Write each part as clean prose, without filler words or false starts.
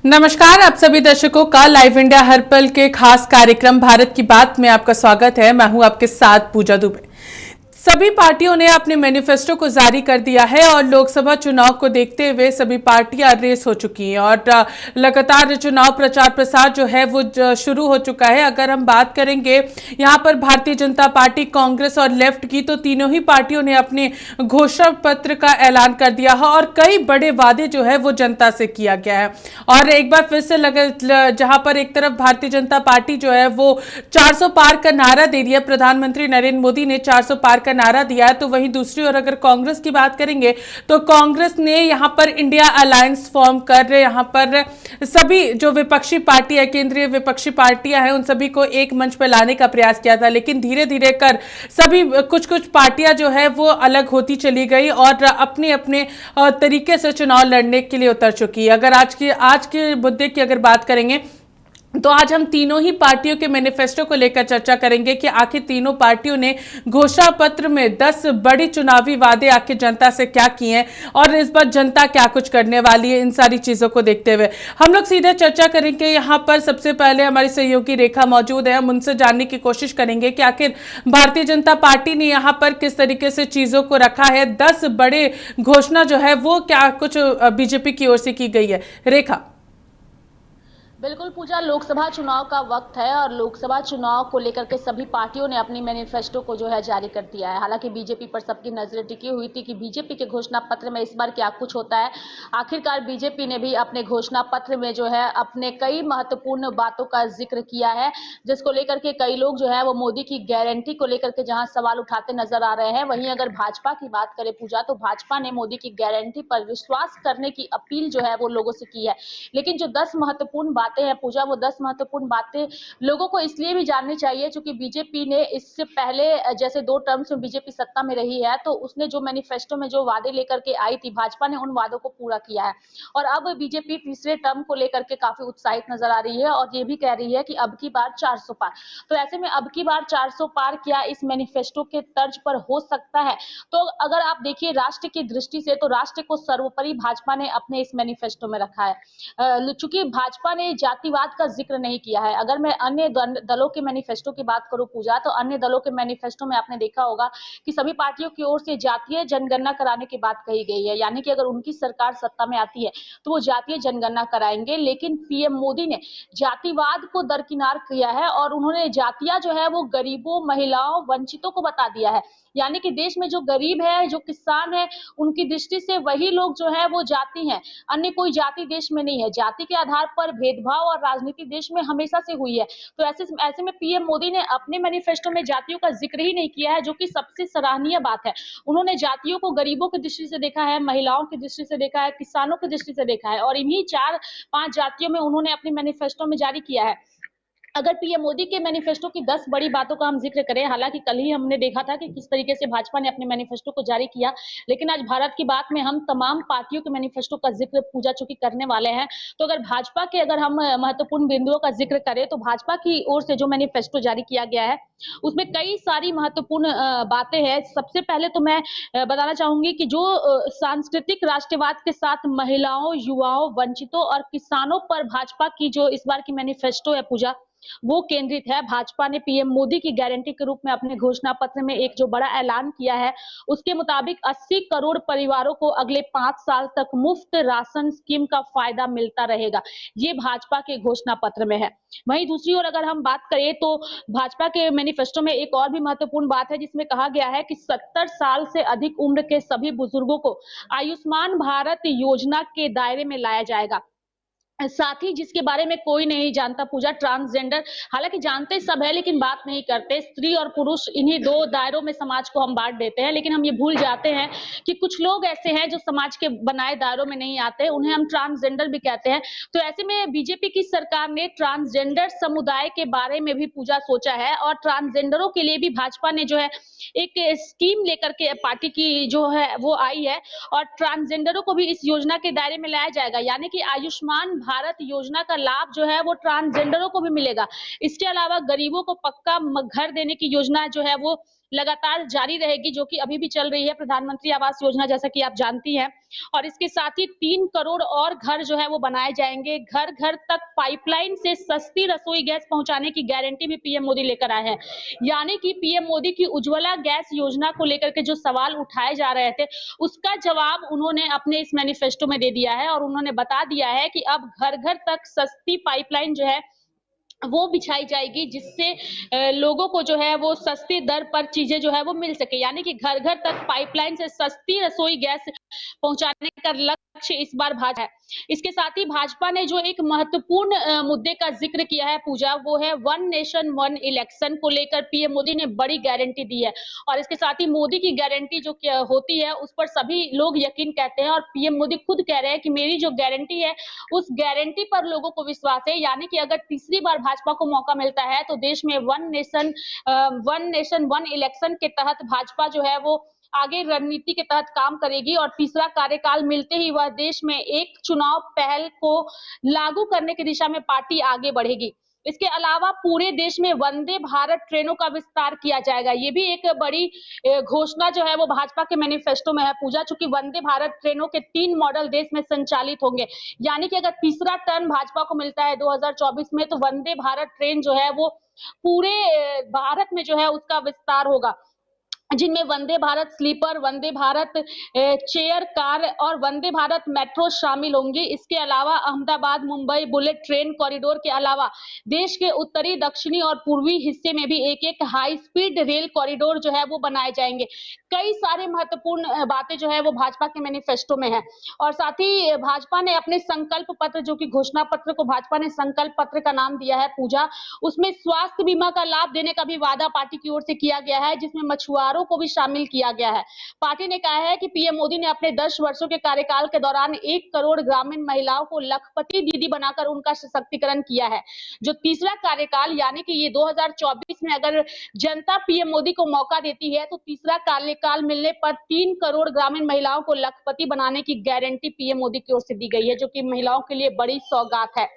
नमस्कार, आप सभी दर्शकों का लाइव इंडिया हर पल के खास कार्यक्रम भारत की बात में आपका स्वागत है। मैं हूं आपके साथ पूजा दुबे। सभी पार्टियों ने अपने मैनिफेस्टो को जारी कर दिया है और लोकसभा चुनाव को देखते हुए सभी पार्टियां रेस हो चुकी हैं और लगातार चुनाव प्रचार प्रसार जो है वो शुरू हो चुका है। अगर हम बात करेंगे यहां पर भारतीय जनता पार्टी, कांग्रेस और लेफ्ट की, तो तीनों ही पार्टियों ने अपने घोषणा पत्र का ऐलान कर दिया है और कई बड़े वादे जो है वो जनता से किया गया है। और एक बार फिर से जहां पर एक तरफ भारतीय जनता पार्टी जो है वो 400 पार का नारा दे रही है, प्रधानमंत्री नरेंद्र मोदी ने 400 पार का नारा दिया है, तो वहीं दूसरी ओर अगर कांग्रेस की बात करेंगे तो कांग्रेस ने यहां पर इंडिया अलायंस फॉर्म कर यहां पर सभी जो विपक्षी पार्टी है, केंद्रीय विपक्षी पार्टियां हैं, उन सभी को एक मंच पर लाने का प्रयास किया था। लेकिन धीरे धीरे कर सभी कुछ पार्टियां जो है वो अलग होती चली गई और अपने अपने तरीके से चुनाव लड़ने के लिए उतर चुकी है। अगर आज के मुद्दे की अगर बात करेंगे तो आज हम तीनों ही पार्टियों के मैनिफेस्टो को लेकर चर्चा करेंगे कि आखिर तीनों पार्टियों ने घोषणा पत्र में 10 बड़ी चुनावी वादे आखिर जनता से क्या किए हैं और इस बार जनता क्या कुछ करने वाली है। इन सारी चीजों को देखते हुए हम लोग सीधे चर्चा करेंगे। यहाँ पर सबसे पहले हमारी सहयोगी रेखा मौजूद है, हम उनसे जानने की कोशिश करेंगे कि आखिर भारतीय जनता पार्टी ने यहाँ पर किस तरीके से चीजों को रखा है। 10 बड़े घोषणा जो है वो क्या कुछ बीजेपी की ओर से की गई है। रेखा। बिल्कुल पूजा, लोकसभा चुनाव का वक्त है और लोकसभा चुनाव को लेकर के सभी पार्टियों ने अपनी मैनिफेस्टो को जो है जारी कर दिया है। हालांकि बीजेपी पर सबकी नजरें टिकी हुई थी कि बीजेपी के घोषणा पत्र में इस बार क्या कुछ होता है। आखिरकार बीजेपी ने भी अपने घोषणा पत्र में जो है अपने कई महत्वपूर्ण बातों का जिक्र किया है, जिसको लेकर के कई लोग जो है वो मोदी की गारंटी को लेकर के जहां सवाल उठाते नजर आ रहे हैं, वहीं अगर भाजपा की बात करें पूजा, तो भाजपा ने मोदी की गारंटी पर विश्वास करने की अपील जो है वो लोगों से की है। लेकिन जो 10 महत्वपूर्ण बातें हैं पूजा, वो 10 महत्वपूर्ण बातें लोगों को इसलिए भी जाननी चाहिए क्योंकि बीजेपी ने इससे पहले जैसे 2 टर्म्स में बीजेपी सत्ता में रही है, तो उसने जो मैनिफेस्टो में जो वादे लेकर के आई थी, भाजपा ने उन वादों को पूरा किया है। और अब बीजेपी तीसरे टर्म को लेकर के काफी उत्साहित नजर आ रही है और ये भी कह रही है कि अब की बार 400 पार। तो ऐसे में अब की बार 400 पार क्या इस मैनिफेस्टो के तर्ज पर हो सकता है? तो अगर आप देखिए राष्ट्र की दृष्टि से, तो राष्ट्र को सर्वोपरि भाजपा ने अपने इस मैनिफेस्टो में रखा है। चूंकि भाजपा ने जातिवाद का जिक्र नहीं किया है। अगर मैं अन्य दलों के मैनिफेस्टो की बात करूं पूजा, तो अन्य दलों के मैनिफेस्टो में आपने देखा होगा कि सभी पार्टियों की ओर से जातीय जनगणना कराने की बात कही गई है, यानी कि अगर उनकी सरकार सत्ता में आती है तो वो जातीय जनगणना कराएंगे। लेकिन पीएम मोदी ने जातिवाद को दरकिनार किया है और उन्होंने जातियां जो है वो गरीबों, महिलाओं, वंचितों को बता दिया है। यानी कि देश में जो गरीब है, जो किसान है, उनकी दृष्टि से वही लोग जो है वो जाति हैं, अन्य कोई जाति देश में नहीं है। जाति के आधार पर भेदभाव और राजनीति देश में हमेशा से हुई है। तो ऐसे में पीएम मोदी ने अपने मैनिफेस्टो में जातियों का जिक्र ही नहीं किया है, जो कि सबसे सराहनीय बात है। उन्होंने जातियों को गरीबों की दृष्टि से देखा है, महिलाओं की दृष्टि से देखा है, किसानों की दृष्टि से देखा है और इन्हीं 4-5 जातियों में उन्होंने अपने मैनिफेस्टो में जारी किया है। अगर पीएम मोदी के मैनिफेस्टो की 10 बड़ी बातों का हम जिक्र करें, हालांकि कल ही हमने देखा था कि किस तरीके से भाजपा ने अपने मैनिफेस्टो को जारी किया, लेकिन आज भारत की बात में हम तमाम पार्टियों के मैनिफेस्टो का जिक्र पूजा चूंकि करने वाले हैं। तो अगर भाजपा के अगर हम महत्वपूर्ण बिंदुओं का जिक्र करें, तो भाजपा की ओर से जो मैनिफेस्टो जारी किया गया है उसमें कई सारी महत्वपूर्ण बातें हैं। सबसे पहले तो मैं बताना चाहूंगी कि जो सांस्कृतिक राष्ट्रवाद के साथ महिलाओं, युवाओं, वंचितों और किसानों पर भाजपा की जो इस बार की मैनिफेस्टो है पूजा, वो केंद्रित है। भाजपा ने पीएम मोदी की गारंटी के रूप में अपने घोषणा पत्र में एक जो बड़ा ऐलान किया है, उसके मुताबिक 80 करोड़ परिवारों को अगले 5 साल तक मुफ्त राशन स्कीम का फायदा मिलता रहेगा। ये भाजपा के घोषणा पत्र में है। वहीं दूसरी ओर अगर हम बात करें तो भाजपा के मैनिफेस्टो में एक और भी महत्वपूर्ण बात है, जिसमें कहा गया है कि 70 साल से अधिक उम्र के सभी बुजुर्गों को आयुष्मान भारत योजना के दायरे में लाया जाएगा। साथ ही जिसके बारे में कोई नहीं जानता पूजा, ट्रांसजेंडर, हालांकि जानते सब है लेकिन बात नहीं करते। स्त्री और पुरुष इन्हीं 2 दायरों में समाज को हम बांट देते हैं, लेकिन हम ये भूल जाते हैं कि कुछ लोग ऐसे हैं जो समाज के बनाए दायरों में नहीं आते, उन्हें हम ट्रांसजेंडर भी कहते हैं। तो ऐसे में बीजेपी की सरकार ने ट्रांसजेंडर समुदाय के बारे में भी पूजा सोचा है और ट्रांसजेंडरों के लिए भी भाजपा ने जो है एक स्कीम लेकर के पार्टी की जो है वो आई है और ट्रांसजेंडरों को भी इस योजना के दायरे में लाया जाएगा। यानी कि आयुष्मान भारत योजना का लाभ जो है वो ट्रांसजेंडरों को भी मिलेगा। इसके अलावा गरीबों को पक्का घर देने की योजना जो है वो लगातार जारी रहेगी, जो कि अभी भी चल रही है प्रधानमंत्री आवास योजना, जैसा कि आप जानती हैं। और इसके साथ ही 3 करोड़ और घर जो है वो बनाए जाएंगे। घर घर तक पाइपलाइन से सस्ती रसोई गैस पहुंचाने की गारंटी भी पीएम मोदी लेकर आए हैं। यानी कि पीएम मोदी की उज्ज्वला गैस योजना को लेकर के जो सवाल उठाए जा रहे थे, उसका जवाब उन्होंने अपने इस मैनिफेस्टो में दे दिया है और उन्होंने बता दिया है कि अब घर घर तक सस्ती पाइपलाइन जो है वो बिछाई जाएगी, जिससे लोगों को जो है वो सस्ती दर पर चीजें जो है वो मिल सके। यानी कि घर घर तक पाइपलाइन से सस्ती रसोई गैस पहुंचाने का लक्ष्य इस बार भाजपा है। इसके साथ ही भाजपा ने जो एक महत्वपूर्ण मुद्दे का जिक्र किया है पूजा, वो है वन नेशन वन इलेक्शन को लेकर पीएम मोदी ने बड़ी गारंटी दी है। और इसके साथ ही मोदी की गारंटी जो होती है उस पर सभी लोग यकीन कहते हैं और पीएम मोदी खुद कह रहे हैं कि मेरी जो गारंटी है उस गारंटी पर लोगों को विश्वास है। यानी कि अगर तीसरी बार भाजपा को मौका मिलता है तो देश में वन नेशन वन इलेक्शन के तहत भाजपा जो है वो आगे रणनीति के तहत काम करेगी और तीसरा कार्यकाल मिलते ही वह देश में एक चुनाव पहल को लागू करने की दिशा में पार्टी आगे बढ़ेगी। इसके अलावा पूरे देश में वंदे भारत ट्रेनों का विस्तार किया जाएगा। ये भी एक बड़ी घोषणा जो है वो भाजपा के मैनिफेस्टो में है पूजा, चूंकि वंदे भारत ट्रेनों के 3 मॉडल देश में संचालित होंगे। यानी कि अगर तीसरा टर्न भाजपा को मिलता है 2024 में, तो वंदे भारत ट्रेन जो है वो पूरे भारत में जो है उसका विस्तार होगा, जिनमें Vande Bharat sleeper, Vande Bharat chair car और वंदे भारत मेट्रो शामिल होंगी। इसके अलावा Ahmedabad Mumbai bullet train corridor के अलावा देश के उत्तरी, दक्षिणी और पूर्वी हिस्से में भी एक एक हाई स्पीड रेल कॉरिडोर जो है वो बनाए जाएंगे। कई सारे महत्वपूर्ण बातें जो है वो भाजपा के मैनिफेस्टो में है। और साथ ही भाजपा ने अपने संकल्प पत्र, जो कि घोषणा पत्र को भाजपा ने संकल्प पत्र का नाम दिया है पूजा, उसमें स्वास्थ्य बीमा का लाभ देने का भी वादा पार्टी की ओर से किया गया है, जिसमें मछुआरों को भी शामिल किया गया है। पार्टी ने कहा है कि पीएम मोदी ने अपने 10 वर्षों के कार्यकाल के दौरान 1 करोड़ ग्रामीण महिलाओं को लखपति दीदी बनाकर उनका सशक्तिकरण किया है। जो तीसरा कार्यकाल यानी कि ये 2024 में अगर जनता पीएम मोदी को मौका देती है तो तीसरा कार्यकाल मिलने पर 3 करोड़ ग्रामीण महिलाओं को लखपति बनाने की गारंटी पीएम मोदी की ओर से दी गई है, जो कि महिलाओं के लिए बड़ी सौगात है।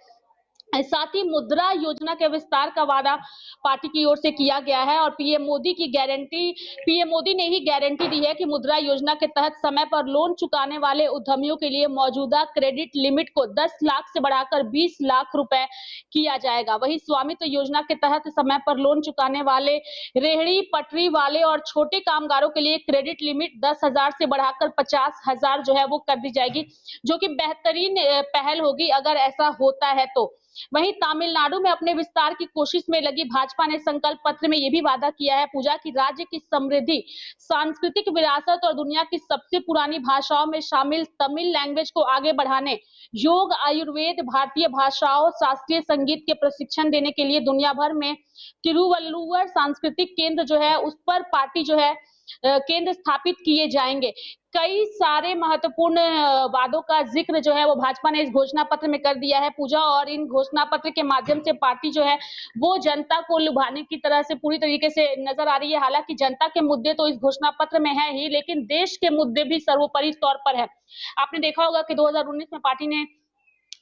साथ ही मुद्रा योजना के विस्तार का वादा पार्टी की ओर से किया गया है और पीएम मोदी ने ही गारंटी दी है कि मुद्रा योजना के तहत समय पर लोन चुकाने वाले उद्यमियों के लिए मौजूदा क्रेडिट लिमिट को 10 लाख से बढ़ाकर 20 लाख रुपए किया जाएगा। वहीं स्वामित्व योजना के तहत समय पर लोन चुकाने वाले रेहड़ी पटरी वाले और छोटे कामगारों के लिए क्रेडिट लिमिट 10,000 से बढ़ाकर 50,000 जो है वो कर दी जाएगी, जो कि बेहतरीन पहल होगी अगर ऐसा होता है तो। वहीं तमिलनाडु में अपने विस्तार की कोशिश में लगी भाजपा ने संकल्प पत्र में यह भी वादा किया है पूजा की राज्य की समृद्धि, सांस्कृतिक विरासत और दुनिया की सबसे पुरानी भाषाओं में शामिल तमिल लैंग्वेज को आगे बढ़ाने, योग, आयुर्वेद, भारतीय भाषाओं, शास्त्रीय संगीत के प्रशिक्षण देने के लिए दुनिया भर में तिरुवल्लुवर सांस्कृतिक केंद्र जो है उस पर पार्टी जो है केंद्र स्थापित किए जाएंगे। कई सारे महत्वपूर्ण वादों का जिक्र जो है वो भाजपा ने इस घोषणा पत्र में कर दिया है पूजा, और इन घोषणा पत्र के माध्यम से पार्टी जो है वो जनता को लुभाने की तरह से पूरी तरीके से नजर आ रही है। हालांकि जनता के मुद्दे तो इस घोषणा पत्र में है ही, लेकिन देश के मुद्दे भी सर्वोपरि तौर पर है। आपने देखा होगा कि 2019 में पार्टी ने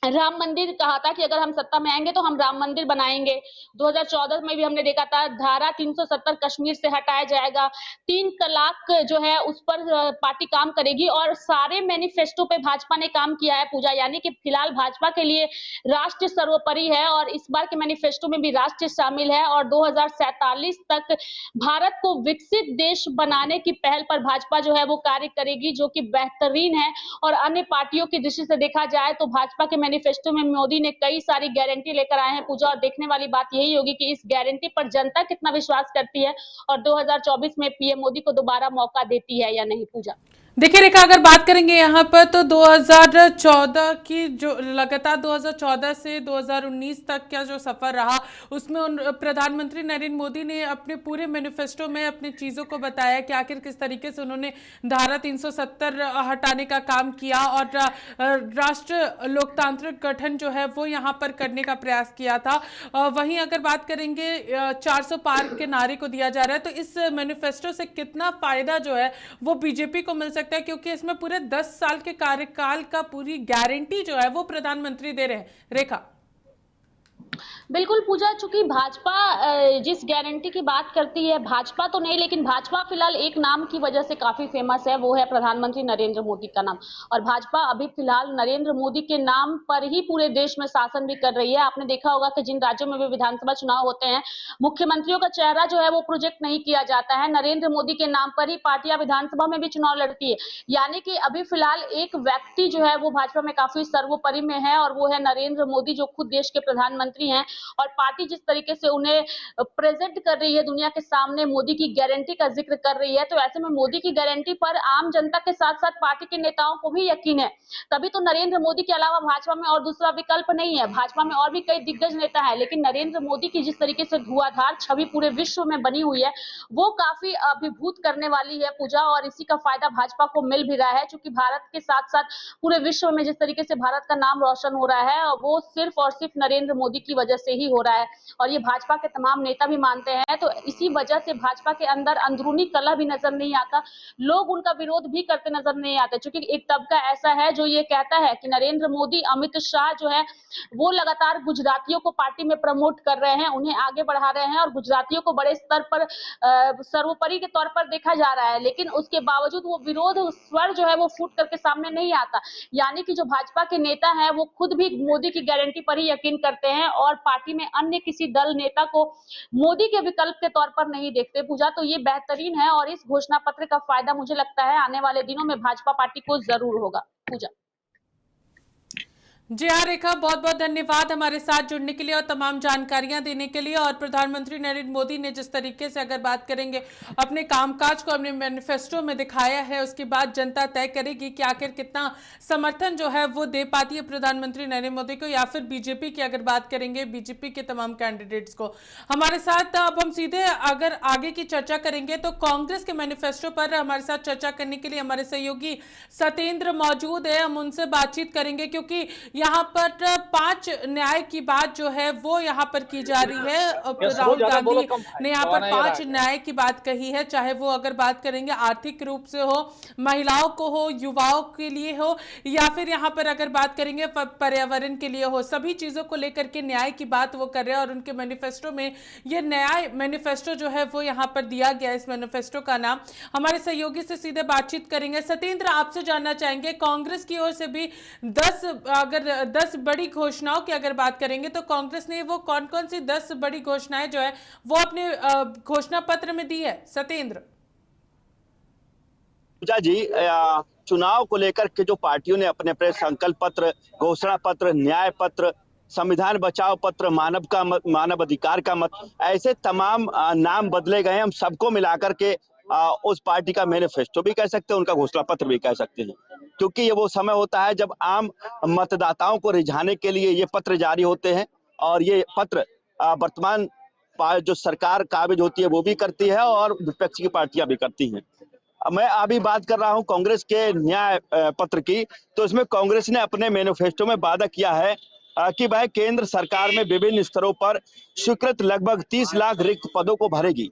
राम मंदिर कहा था कि अगर हम सत्ता में आएंगे तो हम राम मंदिर बनाएंगे। 2014 में भी हमने देखा था धारा 370 कश्मीर से हटाया जाएगा, 3 तलाक जो है उस पर पार्टी काम करेगी और सारे मैनिफेस्टो पे भाजपा ने काम किया है पूजा। यानी कि फिलहाल भाजपा के लिए राष्ट्र सर्वोपरि है और इस बार के मैनिफेस्टो में भी राष्ट्र शामिल है और 2047 तक भारत को विकसित देश बनाने की पहल पर भाजपा जो है वो कार्य करेगी, जो कि बेहतरीन है। और अन्य पार्टियों की दृष्टि से देखा जाए तो भाजपा के मैनिफेस्टो में मोदी ने कई सारी गारंटी लेकर आए हैं पूजा, और देखने वाली बात यही होगी कि इस गारंटी पर जनता कितना विश्वास करती है और 2024 में पीएम मोदी को दोबारा मौका देती है या नहीं पूजा। देखिए रेखा, अगर बात करेंगे यहाँ पर तो 2014 की जो लगातार 2014 से 2019 तक का जो सफर रहा उसमें प्रधानमंत्री नरेंद्र मोदी ने अपने पूरे मैनिफेस्टो में अपनी चीज़ों को बताया कि आखिर किस तरीके से उन्होंने धारा 370 हटाने का काम किया और राष्ट्र लोकतांत्रिक गठन जो है वो यहाँ पर करने का प्रयास किया था। वहीं अगर बात करेंगे 400 पार के नारे को दिया जा रहा है, तो इस मैनिफेस्टो से कितना फायदा जो है वो बीजेपी को मिल सकता है, क्योंकि इसमें पूरे 10 साल के कार्यकाल का पूरी गारंटी जो है वो प्रधानमंत्री दे रहे हैं। रेखा, बिल्कुल पूजा, चूंकि भाजपा जिस गारंटी की बात करती है, भाजपा तो नहीं लेकिन भाजपा फिलहाल एक नाम की वजह से काफी फेमस है, वो है प्रधानमंत्री नरेंद्र मोदी का नाम। और भाजपा अभी फिलहाल नरेंद्र मोदी के नाम पर ही पूरे देश में शासन भी कर रही है। आपने देखा होगा कि जिन राज्यों में भी विधानसभा चुनाव होते हैं, मुख्यमंत्रियों का चेहरा जो है वो प्रोजेक्ट नहीं किया जाता है, नरेंद्र मोदी के नाम पर ही पार्टियां विधानसभा में भी चुनाव लड़ती है। यानी कि अभी फिलहाल एक व्यक्ति जो है वो भाजपा में काफी सर्वोपरि में है, और वो है नरेंद्र मोदी, जो खुद देश के प्रधानमंत्री हैं। और पार्टी जिस तरीके से उन्हें प्रेजेंट कर रही है दुनिया के सामने, मोदी की गारंटी का जिक्र कर रही है, तो ऐसे में मोदी की गारंटी पर आम जनता के साथ साथ पार्टी के नेताओं को भी यकीन है। तभी तो नरेंद्र मोदी के अलावा भाजपा में और दूसरा विकल्प नहीं है। भाजपा में और भी कई दिग्गज नेता है, लेकिन नरेंद्र मोदी की जिस तरीके से धुआंधार छवि पूरे विश्व में बनी हुई है, वो काफी अभिभूत करने वाली है पूजा। और इसी का फायदा भाजपा को मिल भी रहा है, क्योंकि भारत के साथ साथ पूरे विश्व में जिस तरीके से भारत का नाम रोशन हो रहा है, वो सिर्फ और सिर्फ नरेंद्र मोदी की वजह से ही हो रहा है। और ये भाजपा के तमाम नेता भी मानते हैं। तो इसी वजह से भाजपा के अंदर अंदरूनी कलह भी नजर नहीं आता, लोग उनका विरोध भी करते नजर नहीं आते, क्योंकि एक तबका ऐसा है जो ये कहता है कि नरेंद्र मोदी, अमित शाह जो है वो लगातार गुजरातियों को पार्टी में प्रमोट कर रहे हैं, उन्हें आगे बढ़ा रहे हैं, और गुजरातियों को बड़े स्तर पर सर्वोपरि के तौर पर देखा जा रहा है। लेकिन उसके बावजूद वो विरोध स्वर जो है वो फूट करके सामने नहीं आता। यानी कि जो भाजपा के नेता हैं वो खुद भी मोदी की गारंटी पर ही यकीन करते हैं, और पार्टी में अन्य किसी दल नेता को मोदी के विकल्प के तौर पर नहीं देखते पूजा। तो ये बेहतरीन है, और इस घोषणा पत्र का फायदा मुझे लगता है आने वाले दिनों में भाजपा पार्टी को जरूर होगा पूजा। जी हाँ रेखा, बहुत बहुत धन्यवाद हमारे साथ जुड़ने के लिए और तमाम जानकारियां देने के लिए। और प्रधानमंत्री नरेंद्र मोदी ने जिस तरीके से अगर बात करेंगे अपने कामकाज को अपने मैनिफेस्टो में दिखाया है, उसके बाद जनता तय करेगी कि आखिर कितना समर्थन जो है वो दे पाती है प्रधानमंत्री नरेंद्र मोदी को, या फिर बीजेपी की अगर बात करेंगे, बीजेपी के तमाम कैंडिडेट्स को। हमारे साथ अब हम सीधे अगर आगे की चर्चा करेंगे तो कांग्रेस के मैनिफेस्टो पर हमारे साथ चर्चा करने के लिए हमारे सहयोगी सत्येंद्र मौजूद है। हम उनसे बातचीत करेंगे, क्योंकि यहाँ पर 5 न्याय की बात जो है वो यहाँ पर की जा रही है। राहुल गांधी ने यहाँ पर 5 न्याय की बात कही है, चाहे वो अगर बात करेंगे आर्थिक रूप से हो, महिलाओं को हो, युवाओं के लिए हो, या फिर यहाँ पर अगर बात करेंगे पर्यावरण के लिए हो, सभी चीजों को लेकर के न्याय की बात वो कर रहे हैं। और उनके मैनिफेस्टो में ये न्याय मैनिफेस्टो जो है वो यहाँ पर दिया गया। इस मैनिफेस्टो का नाम हमारे सहयोगी से सीधे बातचीत करेंगे। सत्येंद्र, आपसे जानना चाहेंगे, कांग्रेस की ओर से भी 10 बड़ी घोषणाओं की अगर बात करेंगे तो कांग्रेस ने वो कौन कौन सी 10 बड़ी घोषणाएं जो है वो अपने घोषणा पत्र में दी है? सत्येंद्र पूजा जी, चुनाव को लेकर के जो पार्टियों ने अपने अपने संकल्प पत्र, घोषणा पत्र, न्याय पत्र, संविधान बचाओ पत्र, मानव अधिकार का मत, ऐसे तमाम नाम बदले गए। हम सबको मिलाकर के उस पार्टी का मैनिफेस्टो भी कह सकते हैं, उनका घोषणा पत्र भी कह सकते हैं, क्योंकि ये वो समय होता है जब आम मतदाताओं को रिझाने के लिए ये पत्र जारी होते हैं। और ये पत्र वर्तमान जो सरकार काबिज होती है वो भी करती है, और विपक्ष की पार्टियां भी करती हैं। मैं अभी बात कर रहा हूं कांग्रेस के न्याय पत्र की। तो इसमें कांग्रेस ने अपने मैनिफेस्टो में वादा किया है कि वह केंद्र सरकार में विभिन्न स्तरों पर स्वीकृत लगभग 30 लाख रिक्त पदों को भरेगी।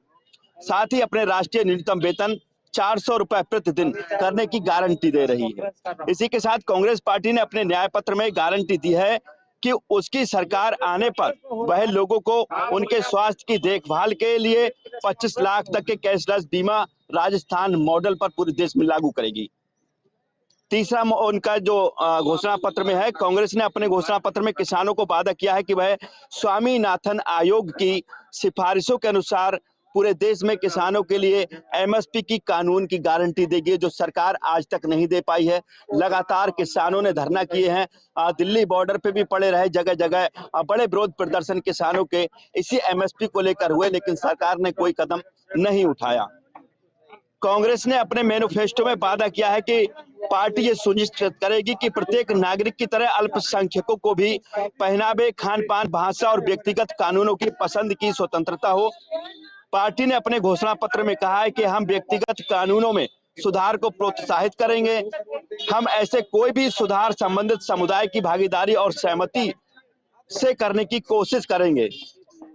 साथ ही अपने राष्ट्रीय न्यूनतम वेतन 400 रुपए प्रतिदिन करने की गारंटी दे रही है। इसी के साथ कांग्रेस पार्टी ने अपने न्याय पत्र में गारंटी दी है कि उसकी सरकार आने पर वह लोगों को उनके स्वास्थ्य की देखभाल के लिए 25 लाख तक के कैशलेस बीमा राजस्थान मॉडल पर पूरे देश में लागू करेगी। तीसरा उनका जो घोषणा पत्र में है, कांग्रेस ने अपने घोषणा पत्र में किसानों को वादा किया है कि वह स्वामीनाथन आयोग की सिफारिशों के अनुसार पूरे देश में किसानों के लिए एमएसपी की कानून की गारंटी देगी, जो सरकार आज तक नहीं दे पाई है। लगातार किसानों ने धरना किए हैं, दिल्ली बॉर्डर पे भी पड़े रहे, जगह जगह बड़े विरोध प्रदर्शन किसानों के इसी एमएसपी को लेकर हुए, लेकिन सरकार ने कोई कदम नहीं उठाया। कांग्रेस ने अपने मैनिफेस्टो में वादा किया है कि पार्टी ये सुनिश्चित करेगी कि प्रत्येक नागरिक की तरह अल्पसंख्यकों को भी पहनावे, खान पान, भाषा और व्यक्तिगत कानूनों की पसंद की स्वतंत्रता हो। पार्टी ने अपने घोषणा पत्र में कहा है कि हम व्यक्तिगत कानूनों में सुधार को प्रोत्साहित करेंगे। हम ऐसे कोई भी सुधार संबंधित समुदाय की भागीदारी और सहमति से करने की कोशिश करेंगे।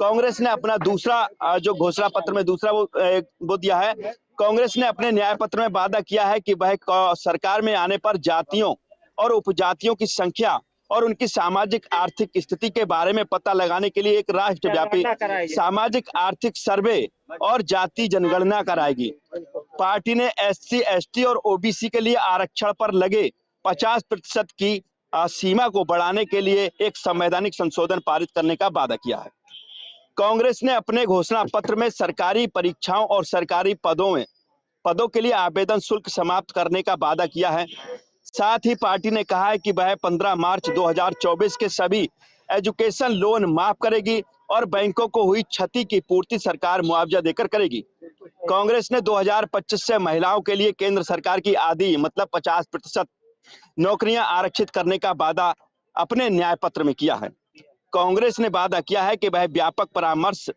कांग्रेस ने अपना दूसरा जो घोषणा पत्र में दूसरा वो दिया है, कांग्रेस ने अपने न्याय पत्र में वादा किया है कि वह सरकार में आने पर जातियों और उपजातियों की संख्या और उनकी सामाजिक आर्थिक स्थिति के बारे में पता लगाने के लिए एक राष्ट्रव्यापी सामाजिक आर्थिक सर्वे और जाति जनगणना कराएगी। पार्टी ने SC, ST और OBC के लिए आरक्षण पर लगे 50% की सीमा को बढ़ाने के लिए एक संवैधानिक संशोधन पारित करने का वादा किया है। कांग्रेस ने अपने घोषणा पत्र में सरकारी परीक्षाओं और सरकारी पदों के लिए आवेदन शुल्क समाप्त करने का वादा किया है। साथ ही पार्टी ने कहा है कि वह 15 मार्च 2024 के सभी एजुकेशन लोन माफ करेगी और बैंकों को हुई क्षति की पूर्ति सरकार मुआवजा देकर करेगी। कांग्रेस ने 2025 से महिलाओं के लिए केंद्र सरकार की आधी मतलब 50% नौकरियां आरक्षित करने का वादा अपने न्याय पत्र में किया है। कांग्रेस ने वादा किया है कि वह व्यापक परामर्श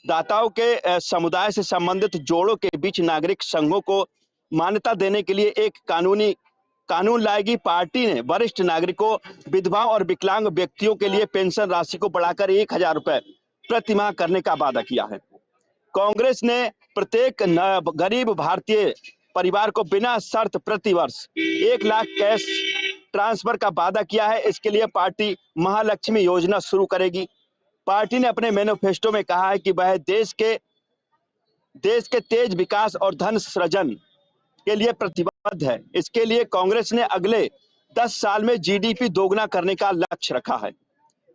दाताओं के समुदाय से संबंधित जोड़ों के बीच नागरिक संघों को मान्यता देने के लिए एक कानून लाएगी। पार्टी ने वरिष्ठ नागरिकों, विधवाओं और विकलांग व्यक्तियों के लिए पेंशन राशि को बढ़ाकर 1000 रुपए प्रति माह करने का वादा किया है। कांग्रेस ने प्रत्येक गरीब भारतीय परिवार को बिना शर्त प्रति वर्ष 1 लाख कैश ट्रांसफर का वादा किया है। इसके लिए पार्टी महालक्ष्मी योजना शुरू करेगी। पार्टी ने अपने मैनिफेस्टो में कहा है कि वह देश के तेज विकास और धन सृजन के लिए प्रतिबद्ध है। इसके लिए कांग्रेस ने अगले 10 साल में GDP दोगुना करने का लक्ष्य रखा है।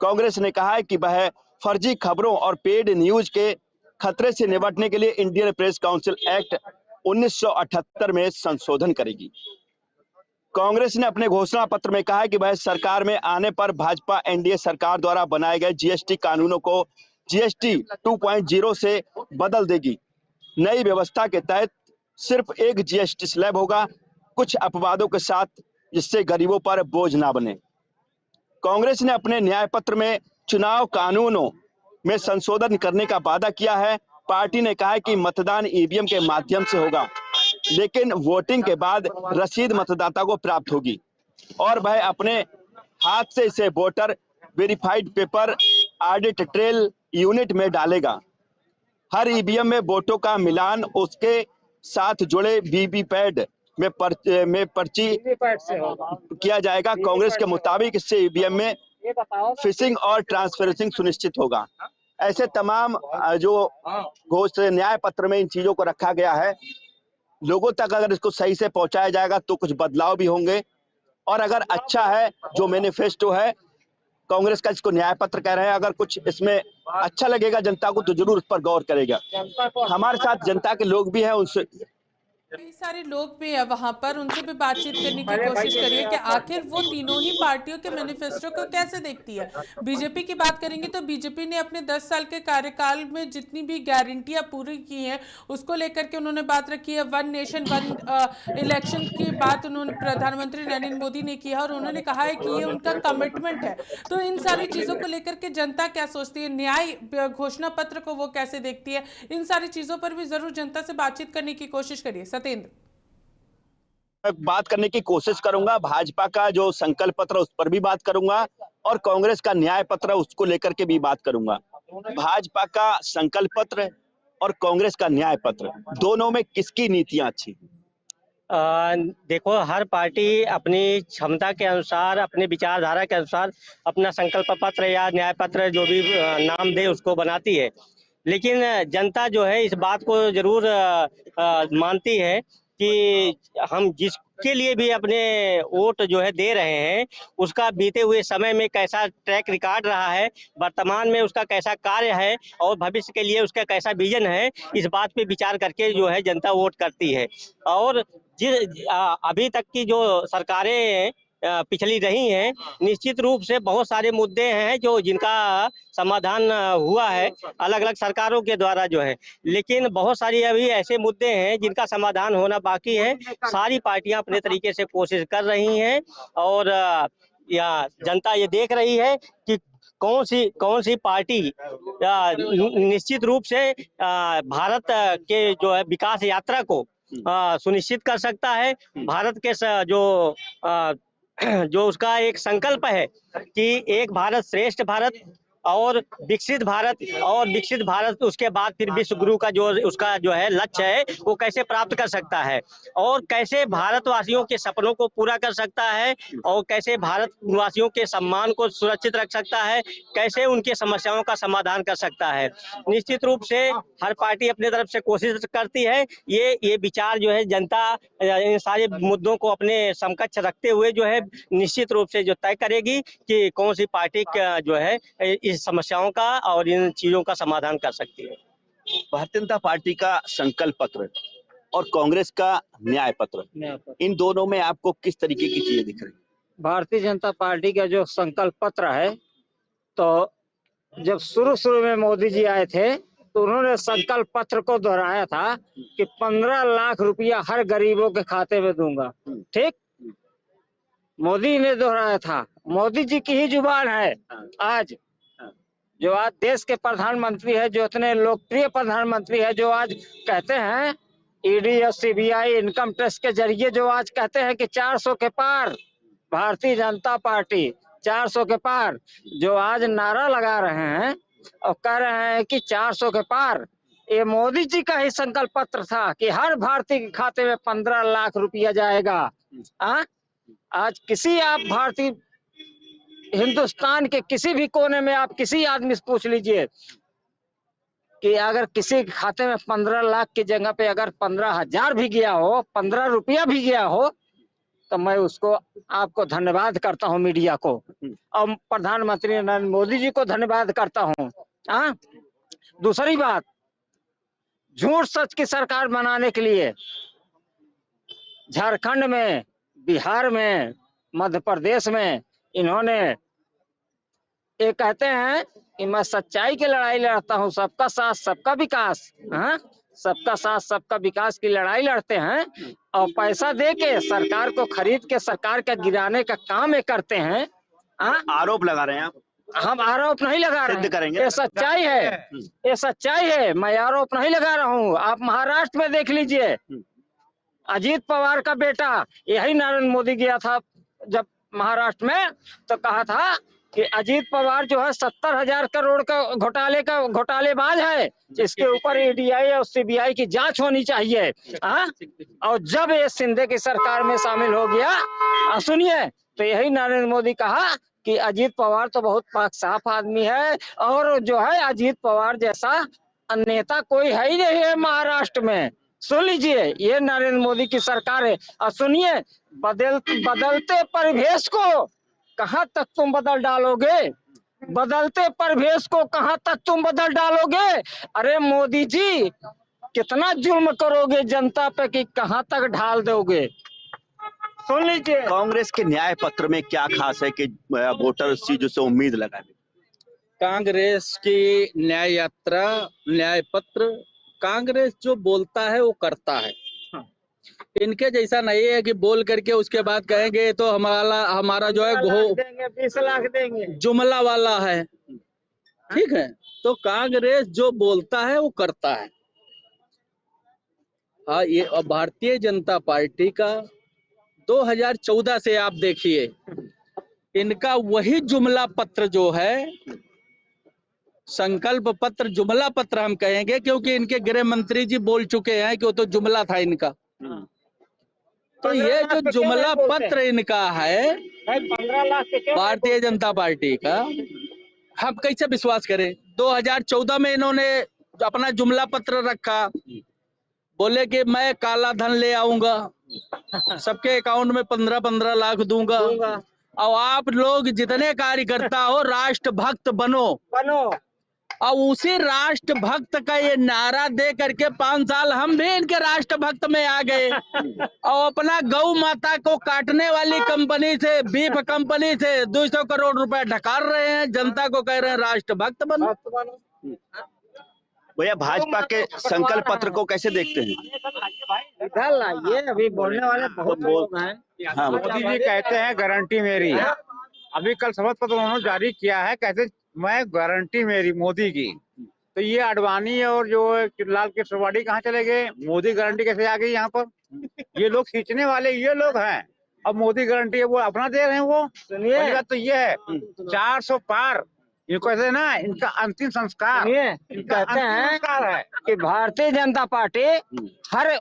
कांग्रेस ने कहा है कि वह फर्जी खबरों और पेड न्यूज के खतरे से निपटने के लिए इंडियन प्रेस काउंसिल एक्ट 1978 में संशोधन करेगी। कांग्रेस ने अपने घोषणा पत्र में कहा है कि वह सरकार में आने पर भाजपा NDA सरकार द्वारा बनाए गए GST कानूनों को GST 2.0 से बदल देगी। नई व्यवस्था के तहत सिर्फ एक GST स्लैब होगा, कुछ अपवादों के साथ, जिससे गरीबों पर बोझ ना बने। कांग्रेस ने अपने न्याय पत्र में चुनाव कानूनों में संशोधन करने का वादा किया है। पार्टी ने कहा है कि मतदान EVM के माध्यम से होगा, लेकिन वोटिंग के बाद रसीद मतदाता को प्राप्त होगी और वह अपने हाथ से इसे voter verified paper audit trail unit में डालेगा। हर EVM में वोटों का मिलान उसके साथ जुड़े वीवीपैट में पर्ची किया जाएगा। कांग्रेस के मुताबिक इससे EVM में फिशिंग और ट्रांसफरेंसिंग सुनिश्चित होगा। ऐसे तमाम जो न्याय पत्र में इन चीजों को रखा गया है, लोगों तक अगर इसको सही से पहुंचाया जाएगा तो कुछ बदलाव भी होंगे, और अगर अच्छा है जो मैनिफेस्टो है कांग्रेस का, इसको न्याय पत्र कह रहे हैं, अगर कुछ इसमें अच्छा लगेगा जनता को तो जरूर उस पर गौर करेगा। हमारे साथ जनता के लोग भी हैं, उनसे कई सारे लोग भी है वहां पर, उनसे भी बातचीत करने की कोशिश करिए कि आखिर वो तीनों ही पार्टियों के मैनिफेस्टो को कैसे देखती है। बीजेपी की बात करेंगे तो बीजेपी ने अपने 10 साल के कार्यकाल में जितनी भी गारंटियां पूरी की हैं उसको लेकर के उन्होंने बात रखी है। 1 नेशन 1 इलेक्शन की बात उन्होंने प्रधानमंत्री नरेंद्र मोदी ने की है और उन्होंने कहा है कि ये उनका कमिटमेंट है। तो इन सारी चीजों को लेकर के जनता क्या सोचती है, न्याय घोषणा पत्र को वो कैसे देखती है, इन सारी चीजों पर भी जरूर जनता से बातचीत करने की कोशिश करिए। बात करने की कोशिश करूंगा, भाजपा का जो संकल्प पत्र उस पर भी बात करूंगा और कांग्रेस का न्याय पत्र उसको लेकर के भी बात करूंगा। भाजपा का संकल्प पत्र और कांग्रेस का न्याय पत्र, दोनों में किसकी नीतियां अच्छी? देखो, हर पार्टी अपनी क्षमता के अनुसार, अपनी विचारधारा के अनुसार अपना संकल्प पत्र या न्याय पत्र जो भी नाम दे उसको बनाती है, लेकिन जनता जो है इस बात को जरूर मानती है कि हम जिसके लिए भी अपने वोट जो है दे रहे हैं उसका बीते हुए समय में कैसा ट्रैक रिकॉर्ड रहा है, वर्तमान में उसका कैसा कार्य है और भविष्य के लिए उसका कैसा विजन है, इस बात पे विचार करके जो है जनता वोट करती है। और अभी तक की जो सरकारें पिछली रही हैं, निश्चित रूप से बहुत सारे मुद्दे हैं जो जिनका समाधान हुआ है अलग अलग सरकारों के द्वारा जो है, लेकिन बहुत सारी अभी ऐसे मुद्दे हैं जिनका समाधान होना बाकी है। सारी पार्टियां अपने तरीके से कोशिश कर रही हैं और या जनता ये देख रही है कि कौन सी पार्टी निश्चित रूप से भारत के जो है विकास यात्रा को सुनिश्चित कर सकता है। भारत के जो उसका एक संकल्प है कि एक भारत श्रेष्ठ भारत, और विकसित भारत उसके बाद फिर विश्व गुरु का जो उसका जो है लक्ष्य है वो कैसे प्राप्त कर सकता है, और कैसे भारतवासियों के सपनों को पूरा कर सकता है, और कैसे भारतवासियों के सम्मान को सुरक्षित रख सकता है, कैसे उनके समस्याओं का समाधान कर सकता है। निश्चित रूप से हर पार्टी अपनी तरफ से कोशिश करती है। ये विचार जो है जनता इन सारे मुद्दों को अपने समकक्ष रखते हुए जो है निश्चित रूप से जो तय करेगी कि कौन सी पार्टी जो है इस समस्याओं का और इन चीजों का समाधान कर सकती है। भारतीय जनता पार्टी का संकल्प पत्र और कांग्रेस का न्याय पत्र, इन दोनों में आपको किस तरीके की चीजें दिख रही? भारतीय जनता पार्टी का जो संकल्प पत्र है, तो जब शुरू में मोदी जी आए थे तो उन्होंने संकल्प पत्र को दोहराया था कि 15 लाख रुपया हर गरीबों के खाते में दूंगा। ठीक, मोदी ने दोहराया था, मोदी जी की ही जुबान है। आज जो आज देश के प्रधानमंत्री है, जो इतने लोकप्रिय प्रधानमंत्री है, जो आज कहते हैं ईडी और सीबीआई इनकम टैक्स के जरिए जो आज कहते हैं कि 400 के पार भारतीय जनता पार्टी 400 के पार, जो आज नारा लगा रहे हैं और कह रहे हैं कि 400 के पार, ये मोदी जी का ही संकल्प पत्र था कि हर भारतीय के खाते में 15 लाख रुपया जाएगा। आज किसी आप भारतीय हिंदुस्तान के किसी भी कोने में आप किसी आदमी से पूछ लीजिए कि अगर किसी के खाते में 15 लाख की जगह पे अगर 15,000 भी गया हो, 15 रुपया भी गया हो, तो मैं उसको आपको धन्यवाद करता हूं, मीडिया को और प्रधानमंत्री नरेंद्र मोदी जी को धन्यवाद करता हूं। दूसरी बात, झूठ सच की सरकार बनाने के लिए झारखंड में, बिहार में, मध्य प्रदेश में इन्होंने ये कहते हैं कि मैं सच्चाई की लड़ाई लड़ता हूं, सबका साथ सबका विकास, सबका साथ सबका विकास की लड़ाई लड़ते हैं और पैसा दे के सरकार को खरीद के सरकार का गिराने का काम ये करते हैं। आरोप लगा रहे हैं आप? हम आरोप नहीं लगा रहे हैं, ये सच्चाई है, ये सच्चाई है, मैं आरोप नहीं लगा रहा हूँ। आप महाराष्ट्र में देख लीजिए, अजीत पवार का बेटा, यही नरेंद्र मोदी गया था जब महाराष्ट्र में, तो कहा था कि अजीत पवार जो है 70,000 करोड़ का घोटालेबाज है, इसके ऊपर ईडीआई और सीबीआई की जांच होनी चाहिए। और जब ये शिंदे की सरकार में शामिल हो गया, सुनिए, तो यही नरेंद्र मोदी कहा कि अजीत पवार तो बहुत पाक साफ आदमी है और जो है अजीत पवार जैसा नेता कोई है ही नहीं है महाराष्ट्र में। सुन लीजिए, ये नरेंद्र मोदी की सरकार है। और सुनिए, बदलते परिवेश को कहाँ तक तुम बदल डालोगे, बदलते परिवेश को कहाँ तक तुम बदल डालोगे? अरे मोदी जी, कितना जुल्म करोगे जनता पे कि कहाँ तक ढाल दोगे? सुन लीजिए, कांग्रेस के न्याय पत्र में क्या खास है कि वोटर उस चीज से उम्मीद लगाए? कांग्रेस की न्याय पत्र, कांग्रेस जो बोलता है वो करता है। इनके जैसा नहीं है कि बोल करके उसके बाद कहेंगे तो हमारा जो है 20 लाख देंगे, जुमला वाला है। ठीक है, तो कांग्रेस जो बोलता है वो करता है। हाँ, ये भारतीय जनता पार्टी का 2014 से आप देखिए, इनका वही जुमला पत्र जो है, संकल्प पत्र, जुमला पत्र हम कहेंगे क्योंकि इनके गृह मंत्री जी बोल चुके हैं कि वो तो जुमला था इनका। तो ये जो जुमला पत्र इनका है 15 लाख भारतीय जनता पार्टी का, हम कैसे विश्वास करें? 2014 में इन्होंने अपना जुमला पत्र रखा, बोले कि मैं काला धन ले आऊंगा, सबके अकाउंट में 15-15 लाख दूंगा। और आप लोग जितने कार्यकर्ता हो राष्ट्रभक्त बनो। और उसी राष्ट्रभक्त का ये नारा दे करके 5 साल हम भी इनके राष्ट्रभक्त में आ गए और अपना गौ माता को काटने वाली कंपनी से, बीफ कंपनी से 200 करोड़ रुपए ढकार रहे हैं, जनता को कह रहे हैं राष्ट्रभक्त बनो। भैया, भाजपा के संकल्प पत्र को कैसे देखते हैं? ये अभी बोलने वाले बहुत लोग हैं। मोदी जी कहते हैं गारंटी मेरी, अभी कल शपथ पत्र उन्होंने जारी किया है, कहते मैं गारंटी मेरी मोदी की। तो ये अडवाणी और जो लाल कृष्णवाड़ी कहाँ चले गए? मोदी गारंटी कैसे आ गई यहाँ पर? ये लोग खींचने वाले ये लोग हैं। अब मोदी गारंटी है वो अपना दे रहे हैं। वो सुनिए, बात तो ये है 400 पार इनको कहते हैं ना, इनका अंतिम संस्कार, सुनिए, इनका कहते अंतिम हैं संस्कार है। कि भारतीय जनता पार्टी हर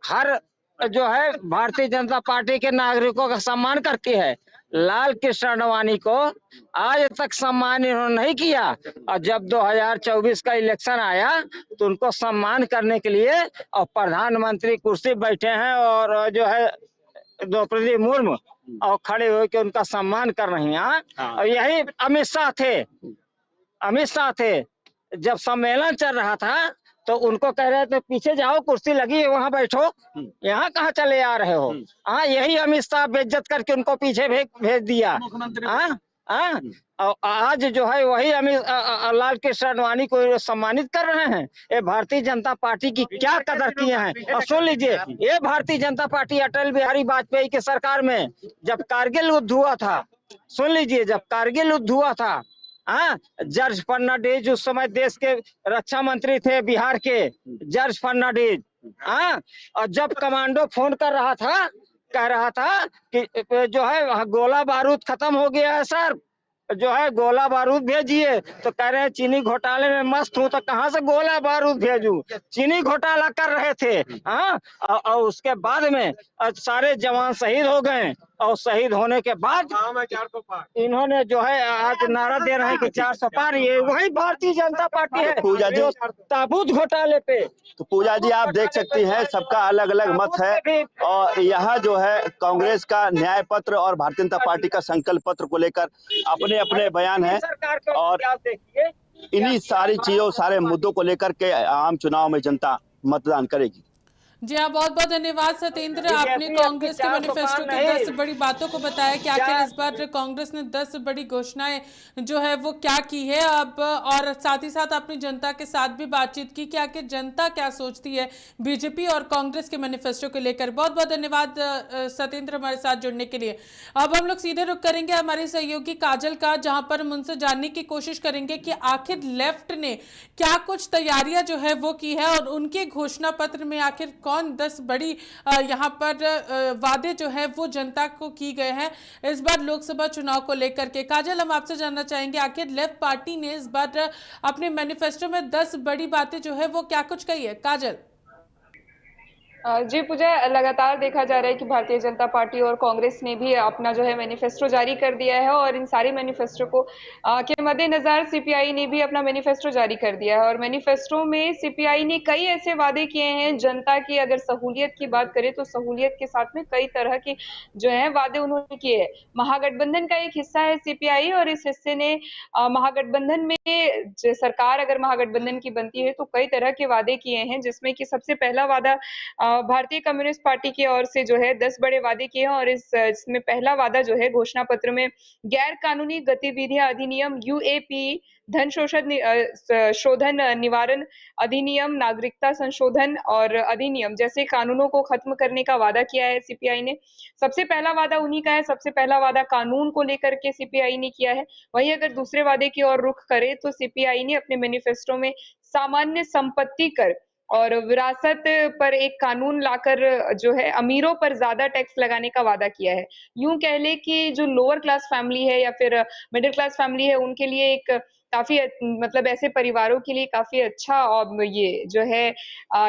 हर जो है भारतीय जनता पार्टी के नागरिकों का सम्मान करती है। लाल कृष्ण आडवाणी को आज तक सम्मान इन्होंने नहीं किया, और जब 2024 का इलेक्शन आया तो उनको सम्मान करने के लिए और प्रधानमंत्री कुर्सी बैठे हैं और जो है द्रौपदी मुर्मू और खड़े होकर उनका सम्मान कर रही हैं। और यही अमित शाह थे, जब सम्मेलन चल रहा था तो उनको कह रहे थे पीछे जाओ, कुर्सी लगी है वहां बैठो, यहाँ कहाँ चले आ रहे हो। हाँ, यही अमित शाह बेइज्जत करके उनको पीछे भेज दिया। हाँ, और आज जो है वही लाल कृष्ण आडवाणी को सम्मानित कर रहे हैं। ये भारतीय जनता पार्टी की क्या कदर किए हैं। और सुन लीजिए, ये भारतीय जनता पार्टी अटल बिहारी वाजपेयी की सरकार में जब कारगिल युद्ध हुआ था, सुन लीजिए, जब कारगिल युद्ध हुआ था, हाँ, जॉर्ज फर्नांडिस उस समय देश के रक्षा मंत्री थे, बिहार के जॉर्ज फर्नांडिस। हाँ, और जब कमांडो फोन कर रहा था, कह रहा था कि जो है गोला बारूद खत्म हो गया है सर, जो है गोला बारूद भेजिए, तो कह रहे हैं चीनी घोटाले में मस्त हूँ, तो कहाँ से गोला बारूद भेजूं। चीनी घोटाला कर रहे थे। हाँ, और उसके बाद में सारे जवान शहीद हो गए, और शहीद होने के बाद इन्होंने जो है आज नारा दे रहे हैं कि 400 पार। ये वही भारतीय जनता पार्टी है पूजा जी, ताबूत घोटाले पे। तो पूजा जी आप देख सकती हैं, सबका अलग अलग मत है। और यहाँ जो है कांग्रेस का न्याय पत्र और भारतीय जनता पार्टी का संकल्प पत्र को लेकर अपने अपने बयान हैं, और इन्हीं सारी चीजों, सारे मुद्दों को लेकर के आम चुनाव में जनता मतदान करेगी। जी हाँ, बहुत बहुत धन्यवाद सत्येंद्र। आपने कांग्रेस के मैनिफेस्टो की 10 बड़ी बातों को बताया कि आखिर इस बार कांग्रेस ने 10 बड़ी घोषणाएं जो है वो क्या की है अब, और साथ ही साथ आपने जनता के साथ भी बातचीत की कि आखिर जनता क्या सोचती है बीजेपी और कांग्रेस के मैनिफेस्टो को लेकर। बहुत बहुत धन्यवाद सत्येंद्र हमारे साथ जुड़ने के लिए। अब हम लोग सीधे रुख करेंगे हमारे सहयोगी काजल का, जहां पर हम उनसे जानने की कोशिश करेंगे कि आखिर लेफ्ट ने क्या कुछ तैयारियां जो है वो की है, और उनके घोषणा पत्र में आखिर कौन 10 बड़ी यहाँ पर वादे जो है वो जनता को की गए हैं इस बार लोकसभा चुनाव को लेकर के। काजल, हम आपसे जानना चाहेंगे आखिर लेफ्ट पार्टी ने इस बार अपने मैनिफेस्टो में 10 बड़ी बातें जो है वो क्या कुछ कही है। काजल। जी पूजा, लगातार देखा जा रहा है कि भारतीय जनता पार्टी और कांग्रेस ने भी अपना जो है मैनिफेस्टो जारी कर दिया है, और इन सारे मैनिफेस्टो को के मद्देनजर सीपीआई ने भी अपना मैनिफेस्टो जारी कर दिया है। और मैनिफेस्टो में सीपीआई ने कई ऐसे वादे किए हैं जनता की। अगर सहूलियत की बात करें तो सहूलियत के साथ में कई तरह के जो है वादे उन्होंने किए हैं। महागठबंधन का एक हिस्सा है सीपीआई, और इस हिस्से ने महागठबंधन में सरकार अगर महागठबंधन की बनती है तो कई तरह के वादे किए हैं, जिसमें कि सबसे पहला वादा भारतीय कम्युनिस्ट पार्टी की ओर से जो है 10 बड़े वादे किए हैं। और इसमें पहला वादा जो है घोषणा पत्र में गैर कानूनी गतिविधियां अधिनियम यूएपी, धन शोधन निवारण अधिनियम, नागरिकता संशोधन और अधिनियम जैसे कानूनों को खत्म करने का वादा किया है सीपीआई ने। सबसे पहला वादा उन्हीं का है, सबसे पहला वादा कानून को लेकर के सीपीआई ने किया है। वहीं अगर दूसरे वादे की ओर रुख करें तो सीपीआई ने अपने मैनिफेस्टो में सामान्य संपत्ति कर और विरासत पर एक कानून लाकर जो है अमीरों पर ज्यादा टैक्स लगाने का वादा किया है। यूं कह ले कि जो लोअर क्लास फैमिली है या फिर मिडिल क्लास फैमिली है, उनके लिए एक काफी मतलब ऐसे परिवारों के लिए काफी अच्छा, और ये जो है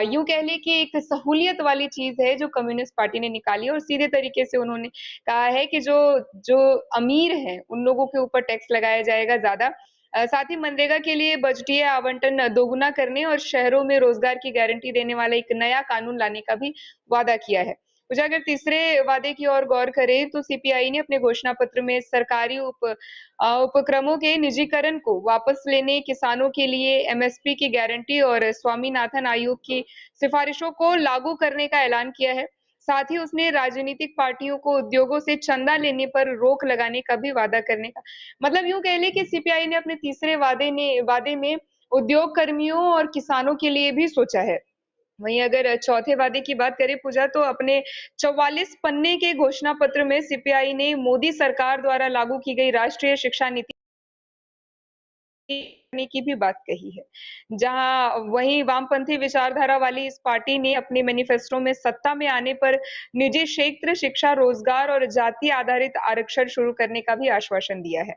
यूं कह ले कि एक सहूलियत वाली चीज है जो कम्युनिस्ट पार्टी ने निकाली। और सीधे तरीके से उन्होंने कहा है कि जो अमीर हैं उन लोगों के ऊपर टैक्स लगाया जाएगा ज्यादा। साथ ही मनरेगा के लिए बजटीय आवंटन दोगुना करने और शहरों में रोजगार की गारंटी देने वाला एक नया कानून लाने का भी वादा किया है। मुझे अगर तीसरे वादे की ओर गौर करें तो सीपीआई ने अपने घोषणा पत्र में सरकारी उपक्रमों के निजीकरण को वापस लेने, किसानों के लिए एमएसपी की गारंटी और स्वामीनाथन आयोग की सिफारिशों को लागू करने का ऐलान किया है। साथ ही उसने राजनीतिक पार्टियों को उद्योगों से चंदा लेने पर रोक लगाने का भी वादा करने का, मतलब यूं कह ले कि सीपीआई ने अपने तीसरे वादे में उद्योग कर्मियों और किसानों के लिए भी सोचा है। वहीं अगर चौथे वादे की बात करें पूजा, तो अपने 44 पन्ने के घोषणा पत्र में सीपीआई ने मोदी सरकार द्वारा लागू की गई राष्ट्रीय शिक्षा नीति की भी बात कही है। जहां वहीं वामपंथी विचारधारा वाली इस पार्टी ने अपने मैनिफेस्टो में सत्ता में आने पर निजी क्षेत्र, शिक्षा, रोजगार और जाति आधारित आरक्षण शुरू करने का भी आश्वासन दिया है।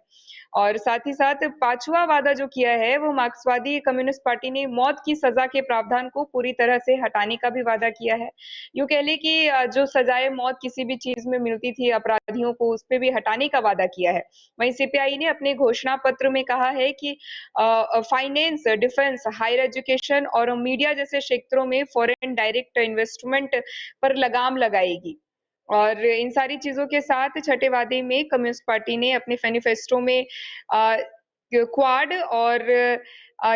और साथ ही साथ पांचवा वादा जो किया है वो मार्क्सवादी कम्युनिस्ट पार्टी ने मौत की सजा के प्रावधान को पूरी तरह से हटाने का भी वादा किया है। यूं कह ले कि जो सजाए मौत किसी भी चीज में मिलती थी अपराधियों को, उस पे भी हटाने का वादा किया है। वहीं सीपीआई ने अपने घोषणा पत्र में कहा है कि फाइनेंस, डिफेंस, हायर एजुकेशन और मीडिया जैसे क्षेत्रों में फॉरेन डायरेक्ट इन्वेस्टमेंट पर लगाम लगाएगी। और इन सारी चीजों के साथ छठे वादे में कम्युनिस्ट पार्टी ने अपने मैनिफेस्टो में क्वाड और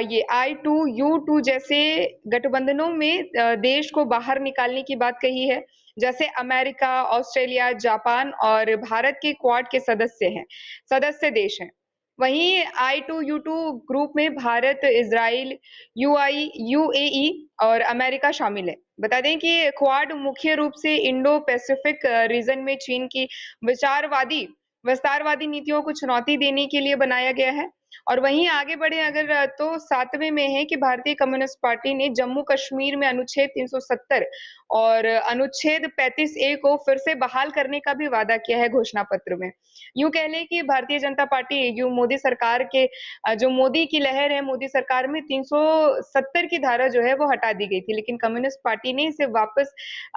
ये I2U2 जैसे गठबंधनों में देश को बाहर निकालने की बात कही है। जैसे अमेरिका, ऑस्ट्रेलिया, जापान और भारत के क्वाड के सदस्य देश हैं। वहीं I2U2 ग्रुप में भारत, इजराइल, UAE और अमेरिका शामिल है। बता दें कि क्वाड मुख्य रूप से इंडो पैसिफिक रीजन में चीन की विस्तारवादी नीतियों को चुनौती देने के लिए बनाया गया है। और वहीं आगे बढ़े अगर तो 7वें में है कि भारतीय कम्युनिस्ट पार्टी ने जम्मू कश्मीर में अनुच्छेद 370 और अनुच्छेद 35A को फिर से बहाल करने का भी वादा किया है घोषणा पत्र में। यूं कह ले कि भारतीय जनता पार्टी मोदी सरकार के जो मोदी की लहर है, मोदी सरकार में 370 की धारा जो है वो हटा दी गई थी, लेकिन कम्युनिस्ट पार्टी ने इसे वापस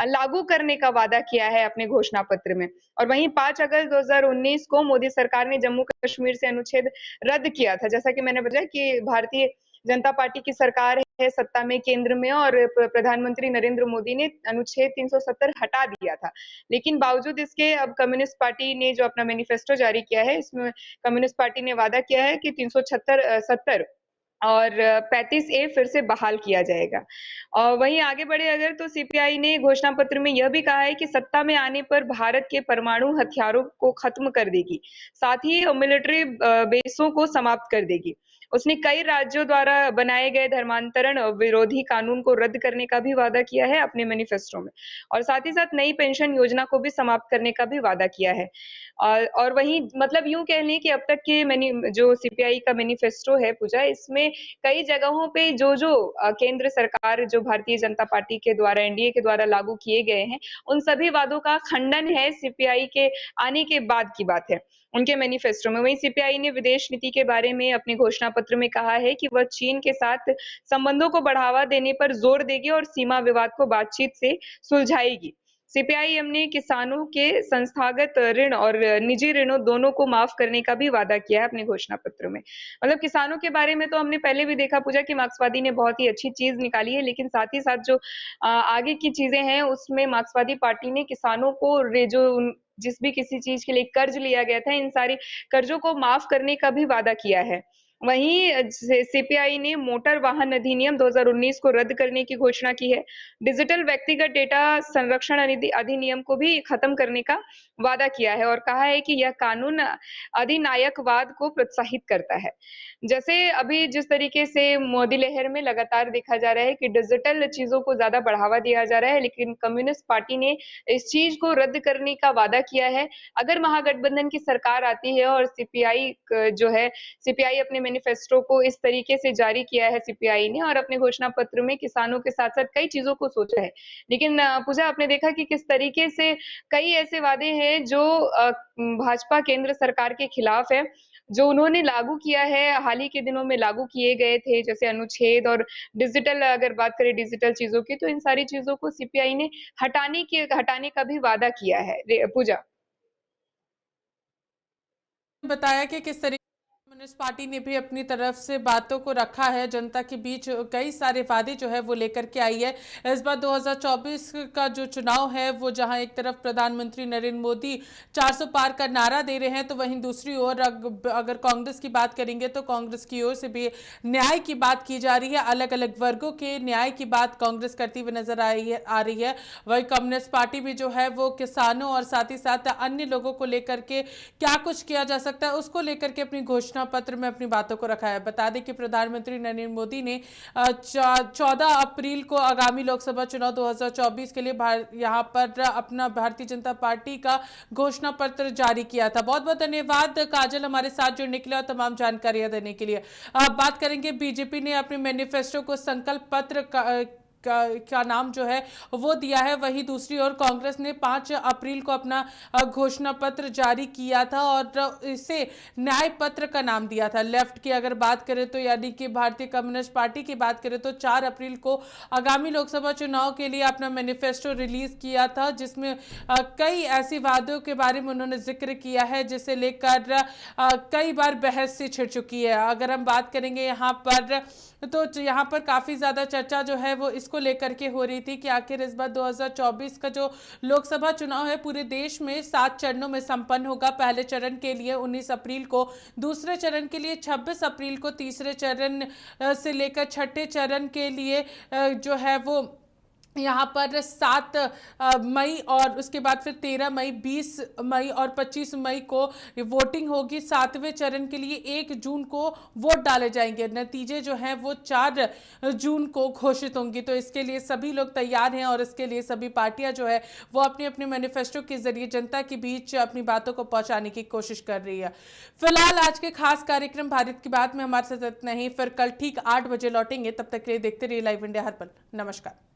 लागू करने का वादा किया है अपने घोषणा पत्र में। और वहीं 5 अगस्त 2019 को मोदी सरकार ने जम्मू कश्मीर से अनुच्छेद रद्द किया था। जैसा कि मैंने बताया कि भारतीय जनता पार्टी की सरकार है सत्ता में केंद्र में और प्रधानमंत्री नरेंद्र मोदी ने अनुच्छेद 370 हटा दिया था। लेकिन बावजूद इसके अब कम्युनिस्ट पार्टी ने जो अपना मैनिफेस्टो जारी किया है, इसमें कम्युनिस्ट पार्टी ने वादा किया है कि 370 और 35A फिर से बहाल किया जाएगा। और वहीं आगे बढ़े अगर तो सीपीआई ने घोषणा पत्र में यह भी कहा है कि सत्ता में आने पर भारत के परमाणु हथियारों को खत्म कर देगी, साथ ही मिलिट्री बेसों को समाप्त कर देगी। उसने कई राज्यों द्वारा बनाए गए धर्मांतरण विरोधी कानून को रद्द करने का भी वादा किया है अपने मैनिफेस्टो में, और साथ ही साथ नई पेंशन योजना को भी समाप्त करने का भी वादा किया है। और वहीं मतलब यूं कह लें कि अब तक के जो सीपीआई का मैनिफेस्टो है पूजा, इसमें कई जगहों पे जो केंद्र सरकार जो भारतीय जनता पार्टी के द्वारा, एनडीए के द्वारा लागू किए गए हैं, उन सभी वादों का खंडन है सीपीआई के आने के बाद की बात है उनके मैनिफेस्टो में। वहीं सीपीआई ने विदेश नीति के बारे में अपने घोषणा पत्र में कहा है कि वह चीन के साथ संबंधों को बढ़ावा देने पर जोर देगी और सीमा विवाद को बातचीत से सुलझाएगी। सीपीआईएम ने किसानों के संस्थागत ऋण और निजी ऋणों दोनों को माफ करने का भी वादा किया है अपने घोषणा पत्र में। मतलब किसानों के बारे में तो हमने पहले भी देखा पूजा कि मार्क्सवादी ने बहुत ही अच्छी चीज निकाली है, लेकिन साथ ही साथ जो आगे की चीजें हैं उसमें मार्क्सवादी पार्टी ने किसानों को जिस भी किसी चीज के लिए कर्ज लिया गया था, इन सारी कर्जों को माफ करने का भी वादा किया है। वहीं सीपीआई ने मोटर वाहन अधिनियम 2019 को रद्द करने की घोषणा की है। डिजिटल व्यक्तिगत डेटा संरक्षण अधिनियम को भी खत्म करने का वादा किया है और कहा है कि यह कानून अधिनायकवाद को प्रोत्साहित करता है। जैसे अभी जिस तरीके से मोदी लहर में लगातार देखा जा रहा है कि डिजिटल चीजों को ज्यादा बढ़ावा दिया जा रहा है, लेकिन कम्युनिस्ट पार्टी ने इस चीज को रद्द करने का वादा किया है। अगर महागठबंधन की सरकार आती है और सीपीआई अपने मैनिफेस्टो को इस तरीके से जारी किया है सीपीआई ने, और अपने घोषणा पत्र में किसानों के साथ साथ कई चीजों को सोचा है। लेकिन पूजा आपने देखा कि किस तरीके से कई ऐसे वादे हैं जो भाजपा केंद्र सरकार के खिलाफ है, जो उन्होंने लागू किया है, हाल ही के दिनों में लागू किए गए थे, जैसे अनुच्छेद और डिजिटल, अगर बात करें डिजिटल चीजों की, तो इन सारी चीजों को सीपीआई ने हटाने का भी वादा किया है। पूजा बताया कि किस तरीके कम्युनिस्ट पार्टी ने भी अपनी तरफ से बातों को रखा है, जनता के बीच कई सारे वादे जो है वो लेकर के आई है। इस बार 2024 का जो चुनाव है वो जहां एक तरफ प्रधानमंत्री नरेंद्र मोदी 400 पार का नारा दे रहे हैं, तो वहीं दूसरी ओर अगर कांग्रेस की बात करेंगे तो कांग्रेस की ओर से भी न्याय की बात की जा रही है। अलग अलग वर्गों के न्याय की बात कांग्रेस करती हुई नजर आ रही है। वही कम्युनिस्ट पार्टी भी जो है वो किसानों और साथ ही साथ अन्य लोगों को लेकर के क्या कुछ किया जा सकता है उसको लेकर के अपनी घोषणा पत्र में अपनी बातों को रखा है। बता दें कि प्रधानमंत्री नरेंद्र मोदी ने 14 अप्रैल को आगामी लोकसभा चुनाव 2024 के लिए यहां पर अपना भारतीय जनता पार्टी का घोषणा पत्र जारी किया था। बहुत बहुत धन्यवाद काजल हमारे साथ जुड़ने के लिए और तमाम जानकारियां देने के लिए। अब बात करेंगे बीजेपी ने अपने मैनिफेस्टो को संकल्प पत्र का नाम जो है वो दिया है। वहीं दूसरी ओर कांग्रेस ने 5 अप्रैल को अपना घोषणा पत्र जारी किया था और इसे न्याय पत्र का नाम दिया था। लेफ्ट की अगर बात करें तो यानी कि भारतीय कम्युनिस्ट पार्टी की बात करें तो 4 अप्रैल को आगामी लोकसभा चुनाव के लिए अपना मैनिफेस्टो रिलीज किया था, जिसमें कई ऐसी वादों के बारे में उन्होंने जिक्र किया है जिसे लेकर कई बार बहस से छिड़ चुकी है। अगर हम बात करेंगे यहाँ पर तो यहाँ पर काफ़ी ज़्यादा चर्चा जो है वो इसको लेकर के हो रही थी कि आखिर इस बार 2024 का जो लोकसभा चुनाव है पूरे देश में 7 चरणों में संपन्न होगा। पहले चरण के लिए 19 अप्रैल को, दूसरे चरण के लिए 26 अप्रैल को, तीसरे चरण से लेकर छठे चरण के लिए जो है वो यहाँ पर 7 मई और उसके बाद फिर 13 मई, 20 मई और 25 मई को वोटिंग होगी। 7वें चरण के लिए 1 जून को वोट डाले जाएंगे। नतीजे जो हैं वो 4 जून को घोषित होंगे। तो इसके लिए सभी लोग तैयार हैं और इसके लिए सभी पार्टियां जो है वो अपने अपने मैनिफेस्टो के जरिए जनता के बीच अपनी बातों को पहुंचाने की कोशिश कर रही है। फिलहाल आज के खास कार्यक्रम भारत की बात में हमारे साथ इतना ही। फिर कल ठीक 8 बजे लौटेंगे। तब तक के लिए देखते रहिए लाइव इंडिया हर पल। नमस्कार।